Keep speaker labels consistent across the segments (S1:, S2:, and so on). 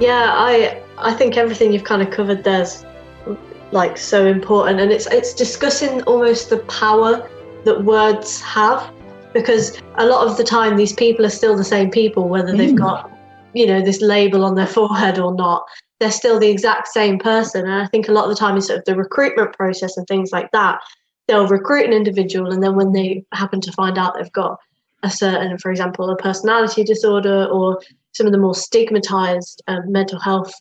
S1: Yeah, I think everything you've kind of covered there's like so important, and it's discussing almost the power that words have, because a lot of the time these people are still the same people, whether they've got, you know, this label on their forehead or not. They're still the exact same person. And I think a lot of the time in sort of the recruitment process and things like that, they'll recruit an individual, and then when they happen to find out they've got a certain, for example, a personality disorder or some of the more stigmatized mental health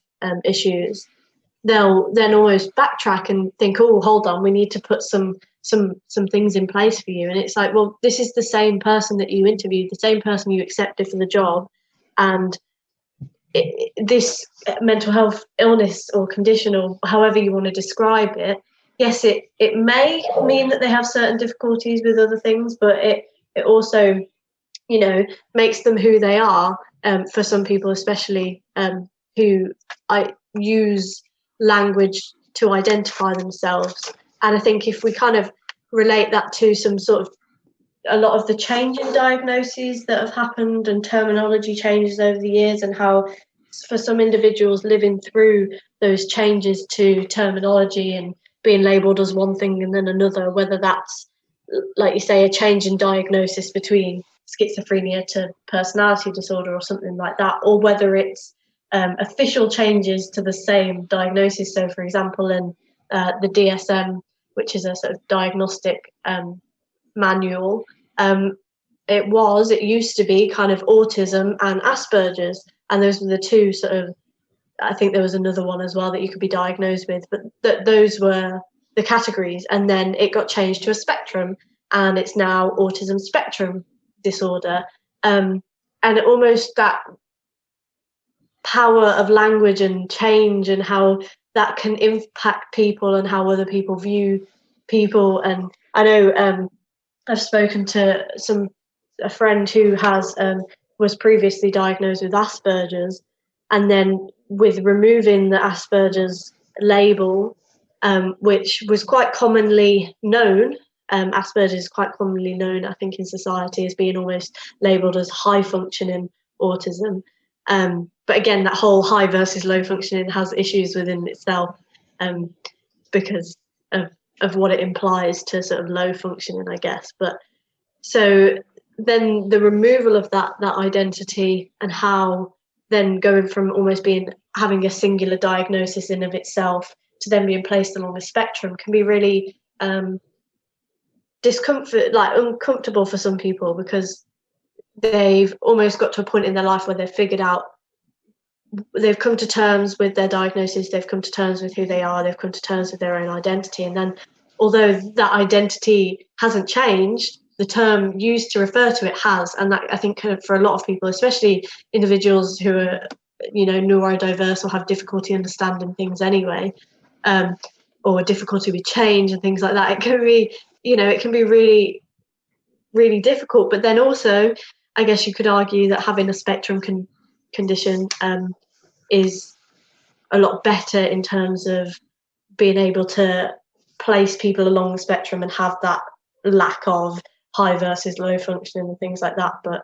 S1: issues, they'll then almost backtrack and think, oh, hold on, we need to put some things in place for you. And it's like, well, this is the same person that you interviewed, the same person you accepted for the job, and this mental health illness or condition, or however you want to describe it, yes, it may mean that they have certain difficulties with other things, but it also, you know, makes them who they are. For some people, especially who use language to identify themselves. And I think if we kind of relate that to some sort of a lot of the change in diagnoses that have happened and terminology changes over the years, and how for some individuals living through those changes to terminology and being labelled as one thing and then another, whether that's, like you say, a change in diagnosis between schizophrenia to personality disorder or something like that, or whether it's official changes to the same diagnosis. So, for example, in the DSM, which is a sort of diagnostic manual, it used to be kind of autism and Asperger's, and those were the two sort of, I think there was another one as well that you could be diagnosed with, but those were the categories. And then it got changed to a spectrum, and it's now autism spectrum disorder. And almost that power of language and change, and how that can impact people and how other people view people. And I know I've spoken to a friend who has was previously diagnosed with Asperger's, and then with removing the Asperger's label, which was quite commonly known. Asperger's is quite commonly known, I think, in society as being almost labelled as high functioning autism. But again, that whole high versus low functioning has issues within itself, because of what it implies to sort of low functioning, I guess. But so then the removal of that identity, and how then going from almost having a singular diagnosis in of itself to then being placed along a spectrum, can be really uncomfortable for some people, because they've almost got to a point in their life where they've come to terms with their diagnosis, they've come to terms with who they are, they've come to terms with their own identity. And then, although that identity hasn't changed, the term used to refer to it has. And that, I think, for a lot of people, especially individuals who are, you know, neurodiverse or have difficulty understanding things anyway, or difficulty with change and things like that, it can be, you know, it can be really, really difficult. But then also, I guess you could argue that having a spectrum condition is a lot better in terms of being able to place people along the spectrum and have that lack of high versus low functioning and things like that. But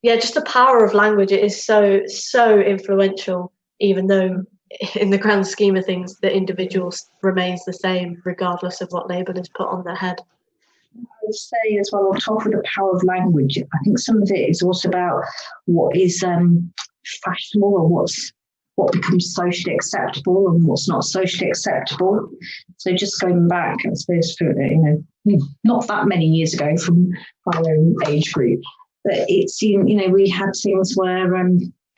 S1: yeah, just the power of language, it is so influential, even though in the grand scheme of things the individual remains the same regardless of what label is put on their head.
S2: I would say as well, on top of the power of language, I think some of it is also about what is fashionable, or what becomes socially acceptable and what's not socially acceptable. So just going back, I suppose, for, you know, not that many years ago from our own age group, but it's, you know, we had things where,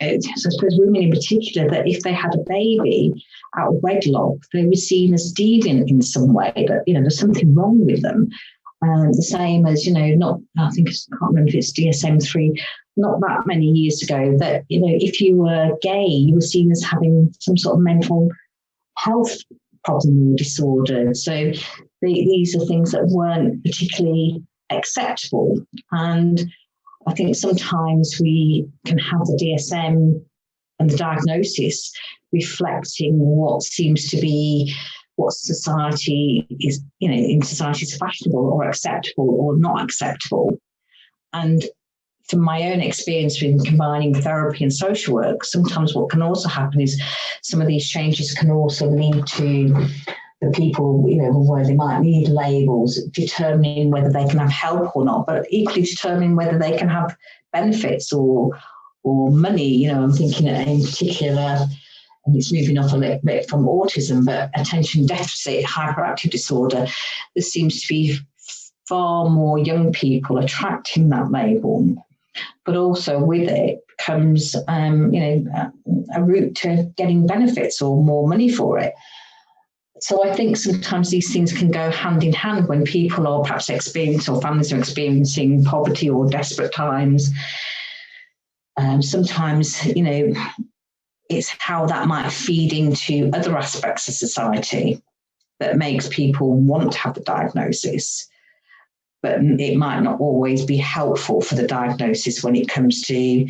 S2: I suppose women in particular, that if they had a baby out of wedlock, they were seen as deviant in some way, that, you know, there's something wrong with them. The same as, you know, I can't remember if it's DSM-3, not that many years ago, that, you know, if you were gay, you were seen as having some sort of mental health problem or disorder. So these are things that weren't particularly acceptable. And I think sometimes we can have the DSM and the diagnosis reflecting what seems to be what society is, you know, in society is fashionable or acceptable or not acceptable. And from my own experience with combining therapy and social work, sometimes what can also happen is some of these changes can also lead to the people, where they might need labels, determining whether they can have help or not, but equally determining whether they can have benefits or money. I'm thinking in particular, and it's moving off a little bit from autism, but attention deficit hyperactive disorder, there seems to be far more young people attracting that label. But also with it comes, a route to getting benefits or more money for it. So I think sometimes these things can go hand in hand when people are perhaps experiencing, or families are experiencing poverty or desperate times. Sometimes, it's how that might feed into other aspects of society that makes people want to have the diagnosis. But it might not always be helpful for the diagnosis when it comes to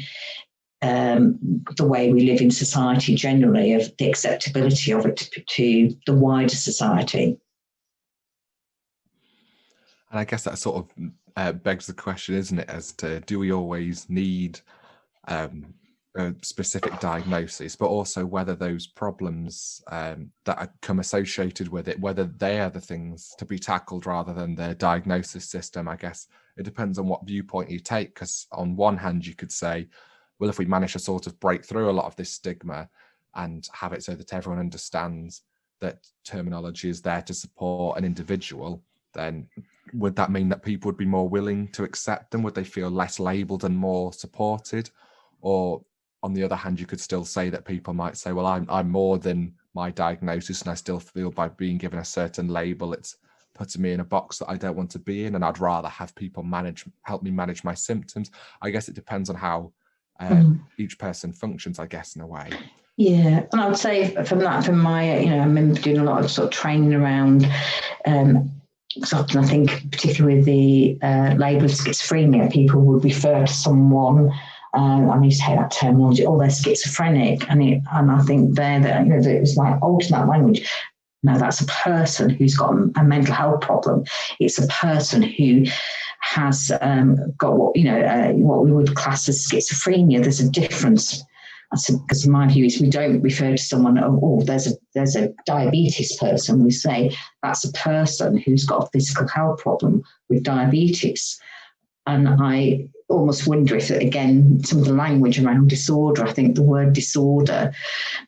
S2: the way we live in society generally, of the acceptability of it to the wider society.
S3: And I guess that sort of begs the question, isn't it, as to do we always need a specific diagnosis, but also whether those problems that come associated with it, whether they are the things to be tackled rather than the diagnosis system. I guess it depends on what viewpoint you take, because on one hand you could say, well, if we manage to sort of break through a lot of this stigma and have it so that everyone understands that terminology is there to support an individual, then would that mean that people would be more willing to accept them? Would they feel less labelled and more supported? Or on the other hand, you could still say that people might say, well, I'm more than my diagnosis, and I still feel by being given a certain label, it's putting me in a box that I don't want to be in, and I'd rather have people help me manage my symptoms. I guess it depends on how each person functions, I guess, in a way.
S2: Yeah, and I would say from my, I remember doing a lot of sort of training around, because often I think, particularly with the label of schizophrenia, people would refer to someone, I need to take that terminology, they're schizophrenic, and I think that it was like alternate language. No, that's a person who's got a mental health problem. It's a person who has got what we would class as schizophrenia. There's a difference. Because my view is we don't refer to someone, there's a diabetes person. We say that's a person who's got a physical health problem with diabetes. And I almost wonder if, again, some of the language around disorder, I think the word disorder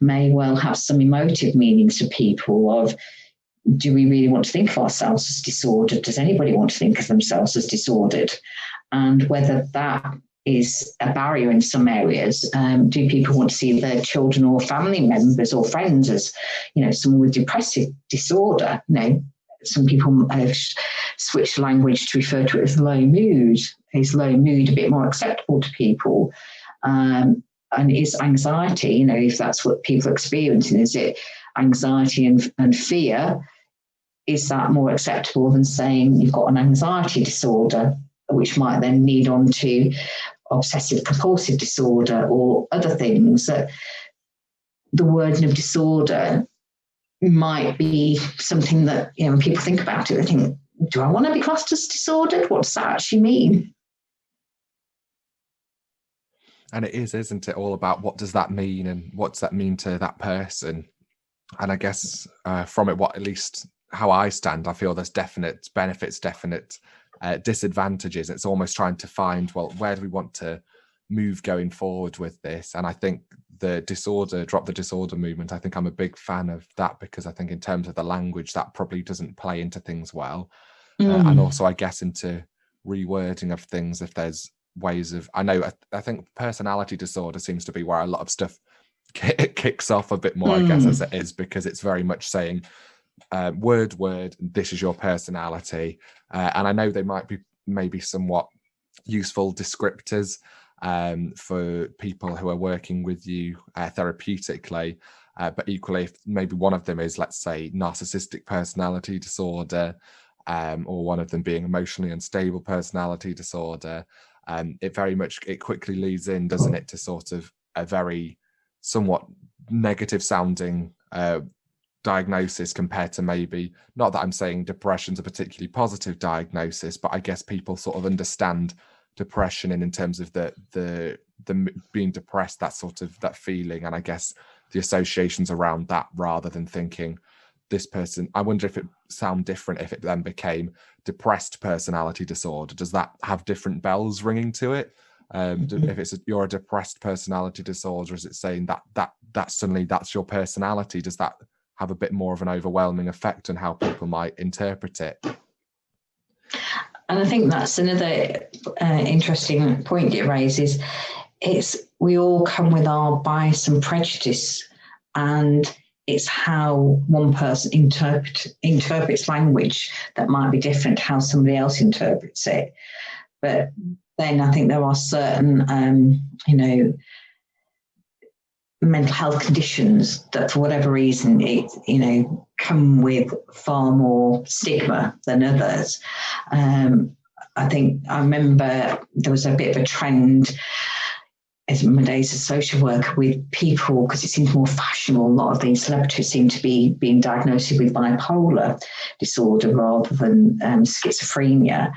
S2: may well have some emotive meanings to people of, do we really want to think of ourselves as disordered? Does anybody want to think of themselves as disordered? And whether that is a barrier in some areas. Do people want to see their children or family members or friends as, someone with depressive disorder? Some people have switched language to refer to it as low mood. Is low mood a bit more acceptable to people? And is anxiety, if that's what people are experiencing, is it anxiety and fear? Is that more acceptable than saying you've got an anxiety disorder, which might then lead on to obsessive compulsive disorder or other things? That the word of disorder might be something that, when people think about it, they think, do I want to be classed as disordered? What does that actually mean?
S3: And it is, isn't it, all about what does that mean and what's that mean to that person? And I guess from it, at least how I stand, I feel there's definite benefits, definite disadvantages. It's almost trying to find, well, where do we want to move going forward with this? And I think the drop the disorder movement, I think I'm a big fan of that, because I think in terms of the language, that probably doesn't play into things well. And also, I guess, into rewording of things, if there's ways of, I think personality disorder seems to be where a lot of stuff kicks off a bit more, I guess, as it is, because it's very much saying, word, this is your personality. And I know they might be maybe somewhat useful descriptors for people who are working with you therapeutically, but equally, if maybe one of them is, let's say, narcissistic personality disorder, or one of them being emotionally unstable personality disorder, it quickly leads in, doesn't it, to sort of a very somewhat negative sounding diagnosis compared to, maybe, not that I'm saying depression's a particularly positive diagnosis, but I guess people sort of understand depression in terms of the being depressed, that sort of that feeling, and I guess the associations around that, rather than thinking this person. I wonder if it sound different if it then became depressed personality disorder. Does that have different bells ringing to it? If it's you're a depressed personality disorder, is it saying that suddenly that's your personality? Does that have a bit more of an overwhelming effect on how people might interpret it?
S2: And I think that's another interesting point it raises. It's we all come with our bias and prejudice, and it's how one person interprets language that might be different to how somebody else interprets it. But then I think there are certain, mental health conditions that for whatever reason, come with far more stigma than others. I think I remember there was a bit of a trend as in my days as a social worker with people, because it seems more fashionable, a lot of these celebrities seem to be being diagnosed with bipolar disorder rather than schizophrenia.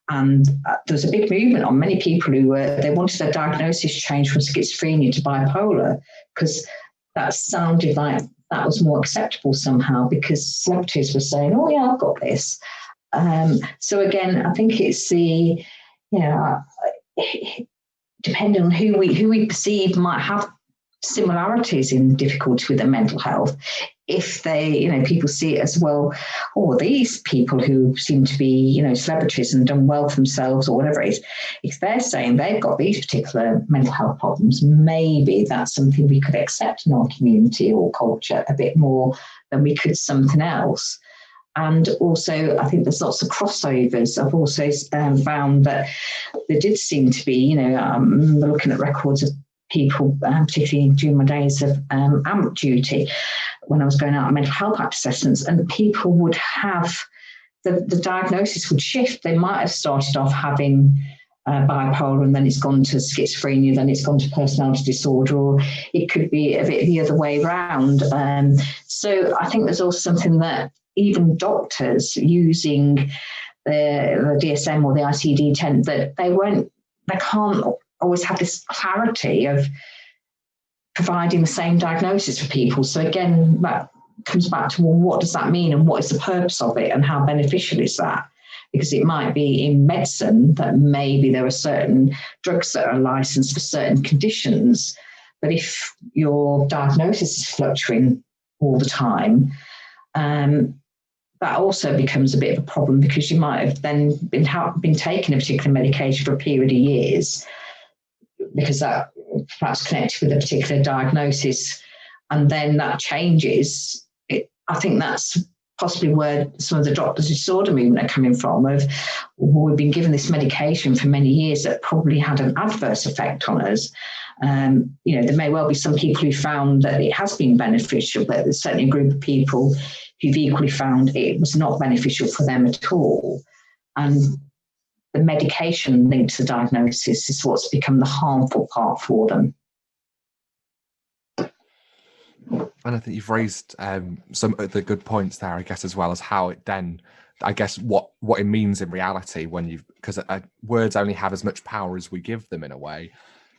S2: And there was a big movement on many people who they wanted their diagnosis changed from schizophrenia to bipolar, because that sounded like that was more acceptable somehow, because celebrities were saying, oh yeah, I've got this. So again, I think it's the, depending on who we perceive might have similarities in difficulty with their mental health. If they, people see it as, well, these people who seem to be, celebrities and done well for themselves or whatever it is, if they're saying they've got these particular mental health problems, maybe that's something we could accept in our community or culture a bit more than we could something else. And also, I think there's lots of crossovers. I've also found that there did seem to be, I'm looking at records of people, particularly during my days of AMP duty, when I was going out on mental health assessments, and people would have, the diagnosis would shift. They might have started off having bipolar, and then it's gone to schizophrenia, then it's gone to personality disorder, or it could be a bit the other way around. So I think there's also something that even doctors using the DSM or the ICD-10, that they can't always have this clarity of providing the same diagnosis for people. So again, that comes back to, well, what does that mean and what is the purpose of it and how beneficial is that? Because it might be in medicine that maybe there are certain drugs that are licensed for certain conditions, but if your diagnosis is fluctuating all the time, that also becomes a bit of a problem, because you might have then been taking a particular medication for a period of years, because that perhaps connected with a particular diagnosis, and then that changes. I think that's possibly where some of the doctors' disorder movement are coming from, of, we've been given this medication for many years that probably had an adverse effect on us. There may well be some people who found that it has been beneficial, but there's certainly a group of people who've equally found it was not beneficial for them at all. And the medication linked to the diagnosis is what's become the harmful part for them.
S3: And I think you've raised some of the good points there, I guess, as well as how it then, I guess, what it means in reality when because words only have as much power as we give them in a way.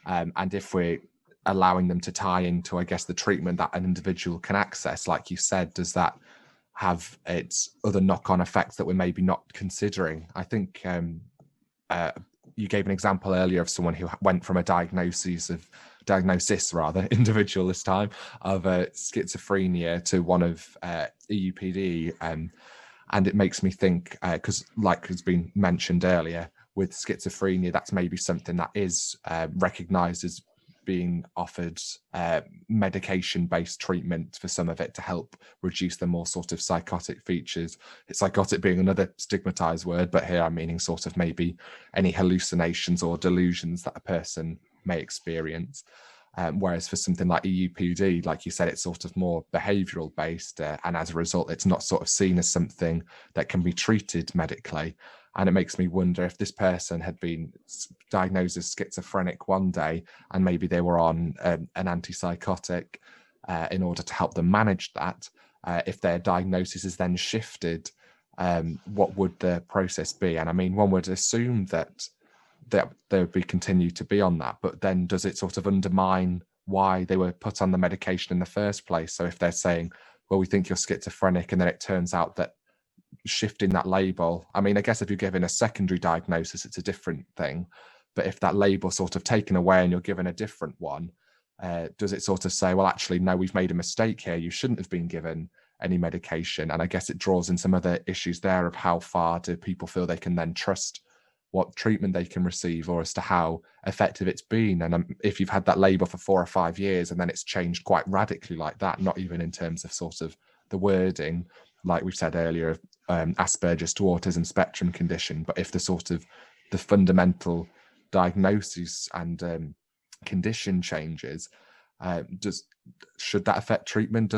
S3: And if we're allowing them to tie into, I guess, the treatment that an individual can access, like you said, does that have its other knock-on effects that we're maybe not considering? I think you gave an example earlier of someone who went from a diagnosis individual this time, of schizophrenia to one of EUPD, and it makes me think, because like has been mentioned earlier, with schizophrenia, that's maybe something that is recognised as being offered medication-based treatment for some of it to help reduce the more sort of psychotic features. Psychotic being another stigmatized word, but here I'm meaning sort of maybe any hallucinations or delusions that a person may experience. Whereas for something like EUPD, like you said, it's sort of more behavioural based, and as a result, it's not sort of seen as something that can be treated medically. And it makes me wonder if this person had been diagnosed as schizophrenic one day, and maybe they were on an antipsychotic in order to help them manage that. If their diagnosis is then shifted, what would the process be? And I mean, one would assume that they would be continue to be on that. But then does it sort of undermine why they were put on the medication in the first place? So if they're saying, well, we think you're schizophrenic, and then it turns out that shifting that label, I mean, I guess if you're given a secondary diagnosis, it's a different thing. But if that label's sort of taken away and you're given a different one, does it sort of say, well, actually, no, we've made a mistake here. You shouldn't have been given any medication. And I guess it draws in some other issues there of how far do people feel they can then trust what treatment they can receive, or as to how effective it's been. And if you've had that label for 4 or 5 years and then it's changed quite radically like that, not even in terms of sort of the wording, like we've said earlier, Asperger's to autism spectrum condition, but if the sort of the fundamental diagnosis and condition changes, should that affect treatment?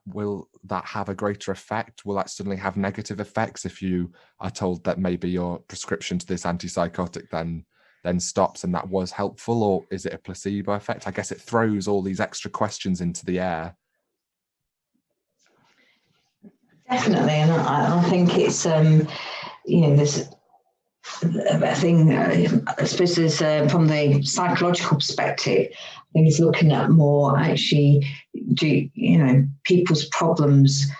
S3: Will that have a greater effect? Will that suddenly have negative effects if you are told that maybe your prescription to this antipsychotic then stops and that was helpful, or is it a placebo effect? I guess it throws all these extra questions into the air.
S2: Definitely, and I think it's there's a thing. I suppose there's from the psychological perspective, I think it's looking at more actually. People's problems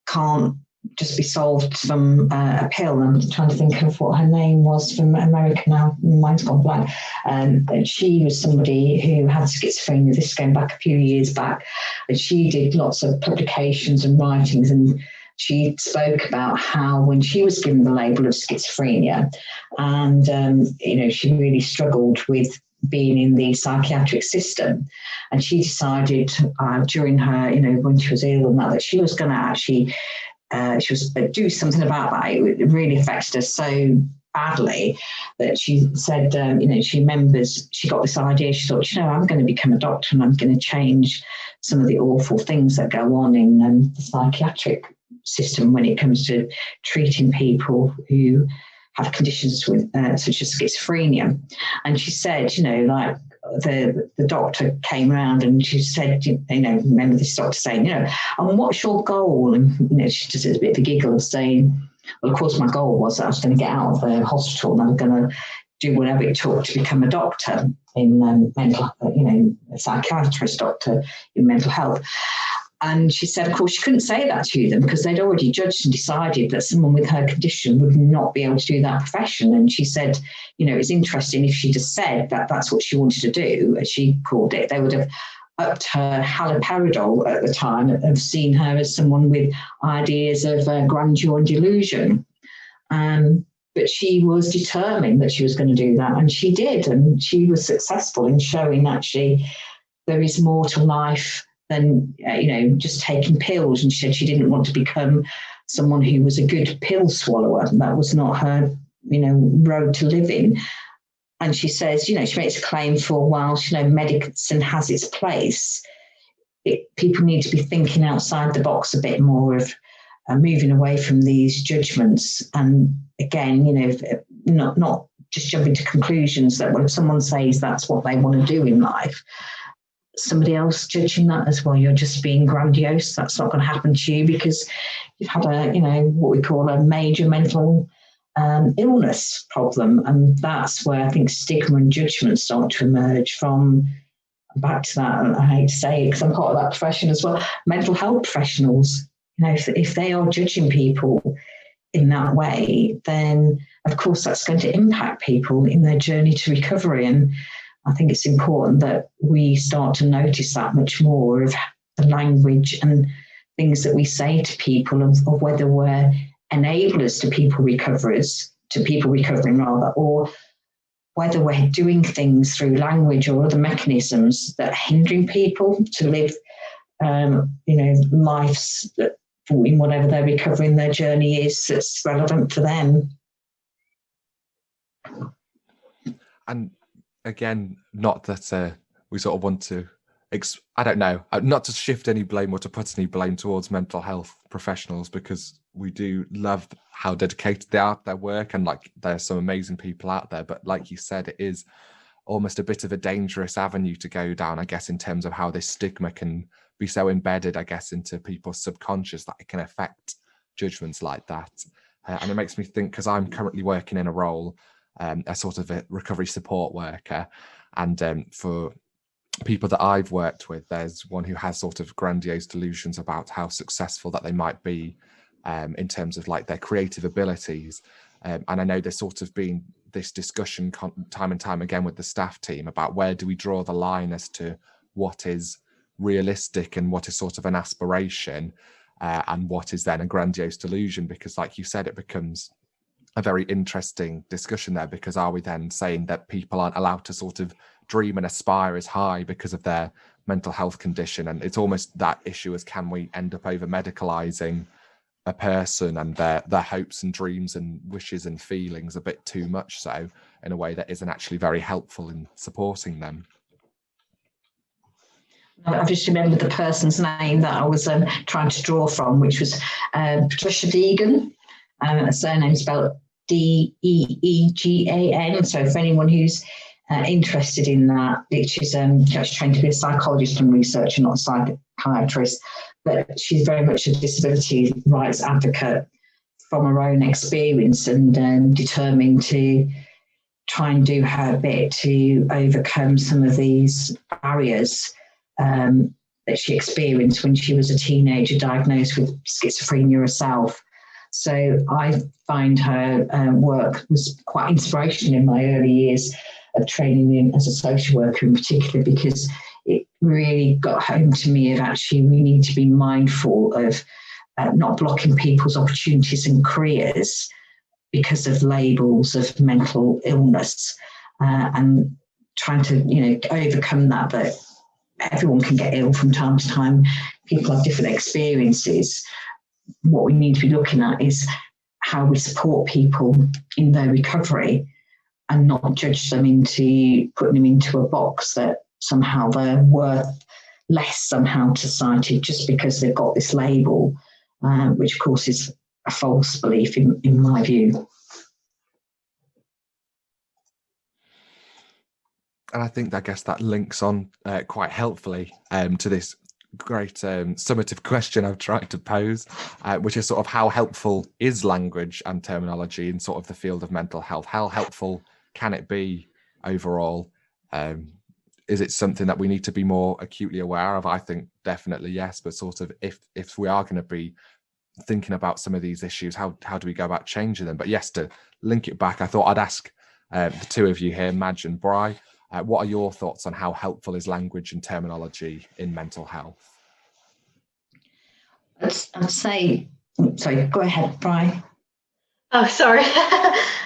S2: can't just be solved from a pill. I'm trying to think of what her name was from America now. Mine's gone blank. And she was somebody who had schizophrenia. This is going back a few years back, and she did lots of publications and writings, and she spoke about how when she was given the label of schizophrenia, and she really struggled with being in the psychiatric system, and she decided during her, when she was ill and that she was going to actually do something about that. It really affected her so badly that she said, she remembers she got this idea. She thought, I'm going to become a doctor and I'm going to change some of the awful things that go on in the psychiatric system when it comes to treating people who have conditions with, such as schizophrenia. And she said, the doctor came around and she said, remember this doctor saying, and what's your goal? And, she just did a bit of a giggle of saying, well, of course, my goal was that I was going to get out of the hospital and I'm going to do whatever it took to become a doctor in mental, a psychiatrist doctor in mental health. And she said, of course, she couldn't say that to them because they'd already judged and decided that someone with her condition would not be able to do that profession. And she said, it's interesting if she just said that that's what she wanted to do, as she called it, they would have upped her haloperidol at the time and seen her as someone with ideas of grandeur and delusion. But she was determined that she was going to do that. And she did. And she was successful in showing actually there is more to life than just taking pills. And she said she didn't want to become someone who was a good pill swallower. That was not her road to living. And she says, she makes a claim for whilst medicine has its place, people need to be thinking outside the box a bit more of moving away from these judgments. And again, not just jumping to conclusions that when someone says that's what they want to do in life, somebody else judging that as well, you're just being grandiose. That's not going to happen to you because you've had what we call a major mental illness problem. And that's where I think stigma and judgment start to emerge from. Back to that, and I hate to say it because I'm part of that profession as well, mental health professionals, if they are judging people in that way, then of course that's going to impact people in their journey to recovery. And I think it's important that we start to notice that much more of the language and things that we say to people of whether we're enablers to people recovering rather, or whether we're doing things through language or other mechanisms that are hindering people to live, lives that in whatever their recovery and their journey is that's relevant for them.
S3: And again, not that we sort of want to, I don't know, not to shift any blame or to put any blame towards mental health professionals, because we do love how dedicated they are to their work, and like there's some amazing people out there. But like you said, it is almost a bit of a dangerous avenue to go down, I guess, in terms of how this stigma can be so embedded, I guess, into people's subconscious that it can affect judgments like that. And it makes me think, because I'm currently working in a role a sort of a recovery support worker. And for people that I've worked with, there's one who has sort of grandiose delusions about how successful that they might be in terms of like their creative abilities. And I know there's sort of been this discussion time and time again with the staff team about where do we draw the line as to what is realistic and what is sort of an aspiration and what is then a grandiose delusion, because like you said, it becomes a very interesting discussion there, because are we then saying that people aren't allowed to sort of dream and aspire as high because of their mental health condition? And it's almost that issue as, can we end up over medicalizing a person and their hopes and dreams and wishes and feelings a bit too much so, in a way that isn't actually very helpful in supporting them?
S2: I've just remembered the person's name that I was trying to draw from, which was Patricia Deegan. Her surname spelled Deegan. So for anyone who's interested in that, she's trained to be a psychologist and researcher, not a psychiatrist, but she's very much a disability rights advocate from her own experience, and determined to try and do her bit to overcome some of these barriers that she experienced when she was a teenager diagnosed with schizophrenia herself. So I find her work was quite inspirational in my early years of training in as a social worker in particular, because it really got home to me of actually we need to be mindful of not blocking people's opportunities and careers because of labels of mental illness, and trying to overcome that. But everyone can get ill from time to time. People have different experiences. What we need to be looking at is how we support people in their recovery and not judge them into putting them into a box that somehow they're worth less somehow to society just because they've got this label, which of course is a false belief in my view.
S3: And I think, I guess that links on quite helpfully to this great summative question I've tried to pose, which is sort of how helpful is language and terminology in sort of the field of mental health? How helpful can it be overall? Is it something that we need to be more acutely aware of? I think definitely yes, but sort of if we are going to be thinking about some of these issues, how do we go about changing them? But yes, to link it back, I thought I'd ask the two of you here, Madge and Bry, what are your thoughts on how helpful is language and terminology in mental health?
S2: I'd say, sorry, go ahead, Bry.
S1: Oh, sorry.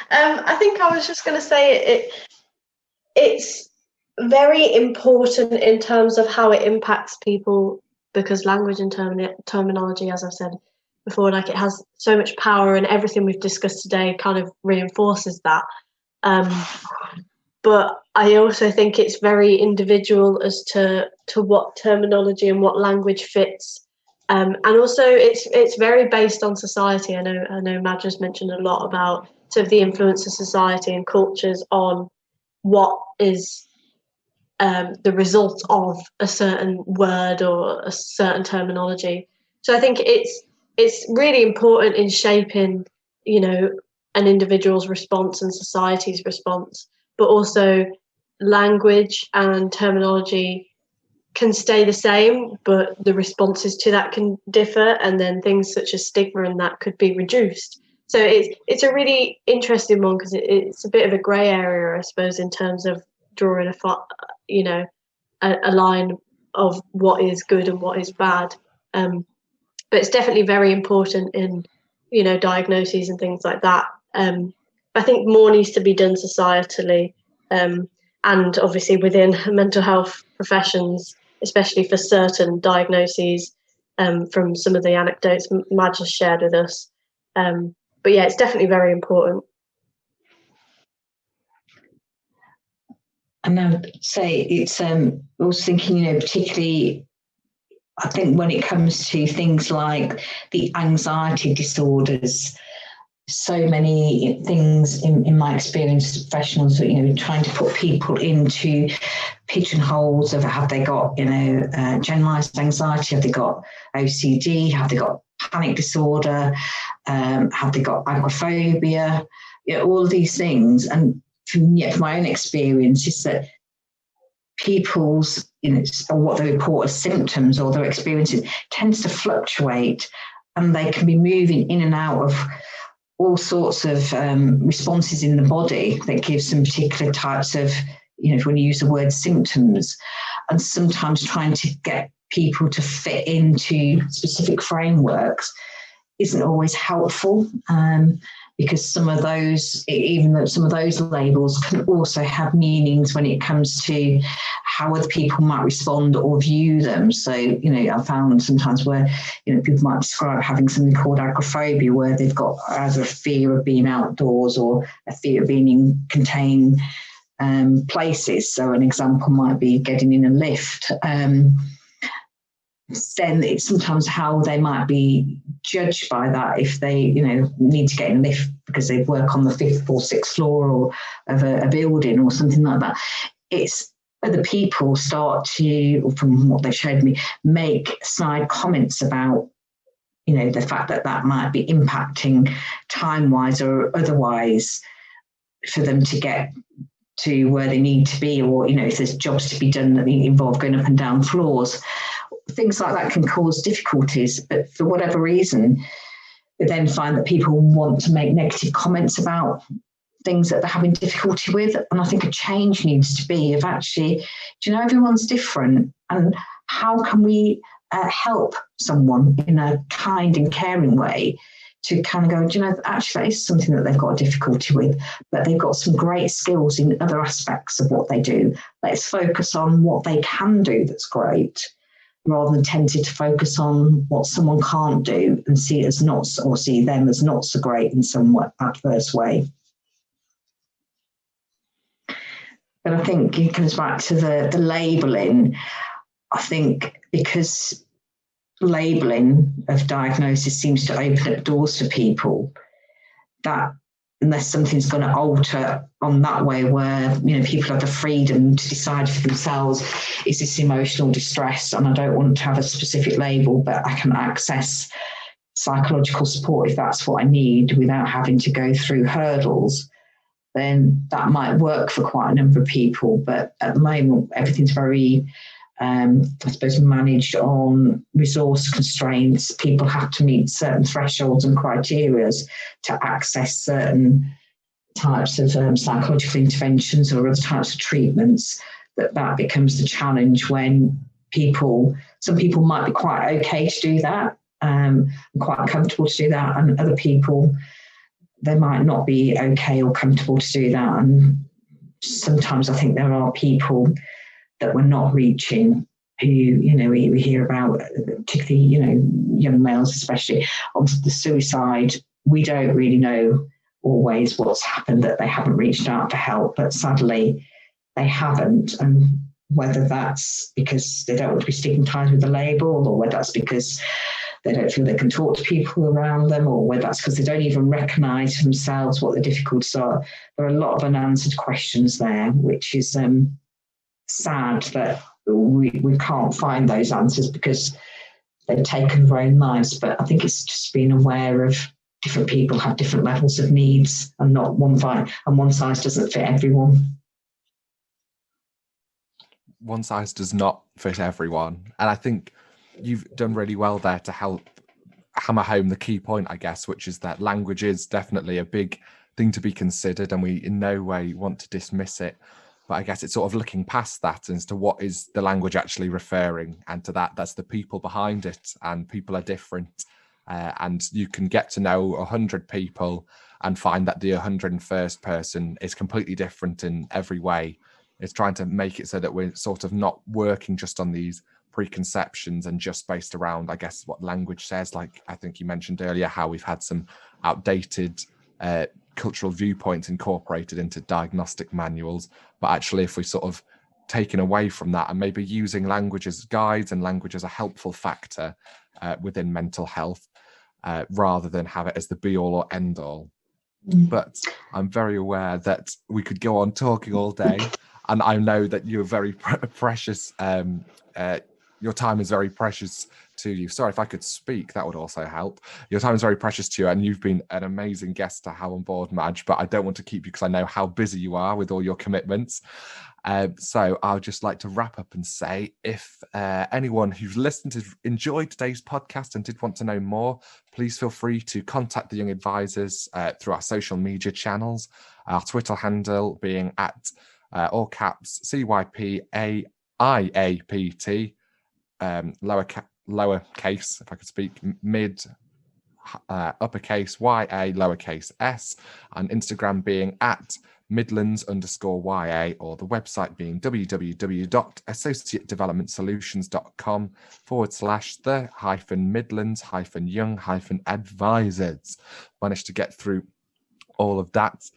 S1: I think I was just going to say it's very important in terms of how it impacts people, because language and terminology, as I've said before, like it has so much power, and everything we've discussed today kind of reinforces that. But I also think it's very individual as to what terminology and what language fits. And also it's very based on society. I know Madge has mentioned a lot about sort of the influence of society and cultures on what is the result of a certain word or a certain terminology. So I think it's really important in shaping, an individual's response and society's response, but also language and terminology can stay the same, but the responses to that can differ, and then things such as stigma and that could be reduced. So it's a really interesting one, because it's a bit of a grey area, I suppose, in terms of drawing a line of what is good and what is bad. But it's definitely very important in diagnoses and things like that. I think more needs to be done societally, and obviously within mental health professions, especially for certain diagnoses, from some of the anecdotes Madge has shared with us. But yeah, it's definitely very important.
S2: And I would say it's, I was thinking, particularly, I think when it comes to things like the anxiety disorders, so many things in my experience as professionals, trying to put people into pigeonholes of have they got, generalized anxiety, have they got OCD, have they got panic disorder, have they got agoraphobia, all of these things. And from my own experience is that people's, or what they report as symptoms or their experiences tends to fluctuate, and they can be moving in and out of all sorts of responses in the body that give some particular types of, when you use the word symptoms, and sometimes trying to get people to fit into specific frameworks isn't always helpful, because some of those labels can also have meanings when it comes to how other people might respond or view them. So, I found sometimes where, people might describe having something called agoraphobia, where they've got either a fear of being outdoors or a fear of being in contained places. So an example might be getting in a lift. Then it's sometimes how they might be judged by that if they, need to get in a lift because they work on the 5th or 6th floor or of a building or something like that. It's other people start to, from what they showed me, make snide comments about, the fact that might be impacting time-wise or otherwise for them to get to where they need to be, or, if there's jobs to be done that involve going up and down floors. Things like that can cause difficulties, but for whatever reason, they then find that people want to make negative comments about things that they're having difficulty with. And I think a change needs to be of actually, everyone's different, and how can we help someone in a kind and caring way to kind of go, actually that is something that they've got a difficulty with, but they've got some great skills in other aspects of what they do. Let's focus on what they can do that's great, rather than tempted to focus on what someone can't do and see it as not, or see them as not so great in some adverse way. But I think it comes back to the labelling. I think because labelling of diagnosis seems to open up doors for people, that unless something's going to alter on that way where, people have the freedom to decide for themselves, is this emotional distress and I don't want to have a specific label, but I can access psychological support if that's what I need without having to go through hurdles, then that might work for quite a number of people. But at the moment, everything's very, I suppose, managed on resource constraints. People have to meet certain thresholds and criteria to access certain types of psychological interventions or other types of treatments. That becomes the challenge when some people might be quite okay to do that, quite comfortable to do that, and other people, they might not be okay or comfortable to do that. And sometimes I think there are people that we're not reaching who, we hear about, particularly, young males especially, on the suicide. We don't really know always what's happened, that they haven't reached out for help, but sadly they haven't. And whether that's because they don't want to be stigmatized with the label, or whether that's because they don't feel they can talk to people around them, or whether that's because they don't even recognise themselves what the difficulties are. There are a lot of unanswered questions there, which is sad that we can't find those answers because they've taken their own lives. But I think it's just being aware of different people have different levels of needs, and not one size doesn't fit everyone.
S3: One size does not fit everyone. And I think you've done really well there to help hammer home the key point, I guess, which is that language is definitely a big thing to be considered, and we in no way want to dismiss it. But I guess it's sort of looking past that as to what is the language actually referring, and to that's the people behind it, and people are different. And you can get to know 100 people and find that the 101st person is completely different in every way. It's trying to make it so that we're sort of not working just on these preconceptions and just based around, I guess, what language says. Like I think you mentioned earlier how we've had some outdated cultural viewpoints incorporated into diagnostic manuals. But actually, if we sort of taken away from that and maybe using language as guides and language as a helpful factor within mental health, rather than have it as the be all or end all. But I'm very aware that we could go on talking all day. And I know that you're very precious your time is very precious to you. Sorry, if I could speak, that would also help. Your time is very precious to you, and you've been an amazing guest to have on board, Madge, but I don't want to keep you because I know how busy you are with all your commitments. So I'd just like to wrap up and say, if anyone who's listened has enjoyed today's podcast and did want to know more, please feel free to contact the Young Advisors through our social media channels. Our Twitter handle being at all caps CYPAIAPT, lowercase, if I could speak, mid uppercase YA lowercase s, and Instagram being at Midlands_YA, or the website being www.associatedevelopmentsolutions.com/the-Midlands-Young-Advisors. Managed to get through all of that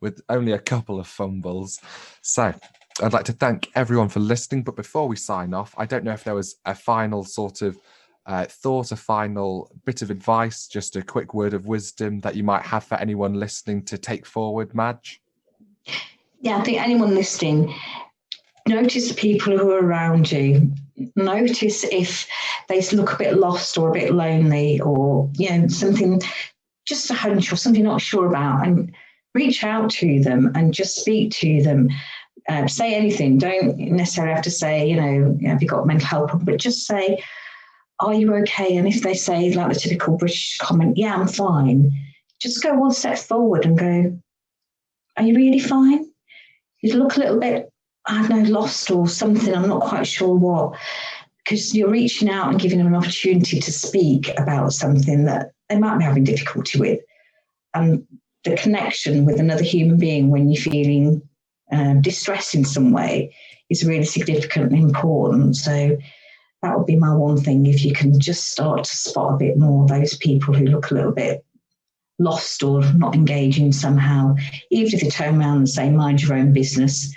S3: with only a couple of fumbles. So I'd like to thank everyone for listening. But before we sign off, I don't know if there was a final sort of thought, a final bit of advice, just a quick word of wisdom that you might have for anyone listening to take forward, Madge?
S2: Yeah, I think anyone listening, notice the people who are around you. Notice if they look a bit lost or a bit lonely, or, you know, something, just a hunch or something not sure about, and reach out to them and just speak to them. Say anything. Don't necessarily have to say, you know, have you got mental health problem, but just say, are you okay? And if they say, like the typical British comment, yeah, I'm fine, just go one step forward and go, are you really fine? You look a little bit, I don't know, lost or something, I'm not quite sure what, because you're reaching out and giving them an opportunity to speak about something that they might be having difficulty with. And the connection with another human being when you're feeling distressed in some way is really significant and important. So that would be my one thing. If you can just start to spot a bit more those people who look a little bit lost or not engaging somehow, even if they turn around and say, mind your own business,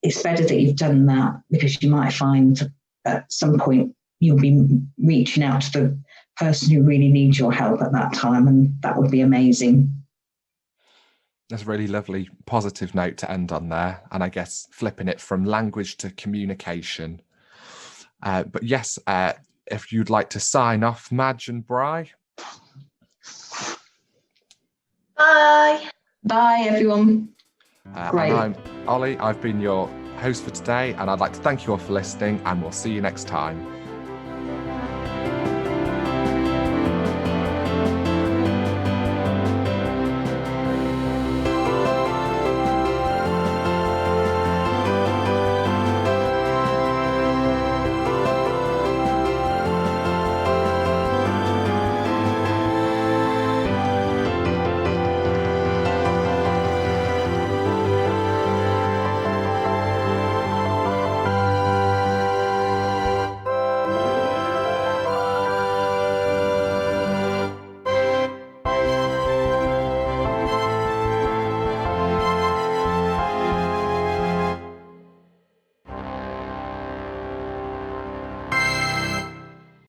S2: it's better that you've done that, because you might find at some point you'll be reaching out to the person who really needs your help at that time, and that would be amazing.
S3: That's a really lovely positive note to end on there, and I guess flipping it from language to communication. But yes, if you'd like to sign off, Madge and Bry.
S1: Bye.
S2: Bye, everyone. Great.
S3: And I'm Ollie. I've been your host for today, and I'd like to thank you all for listening, and we'll see you next time.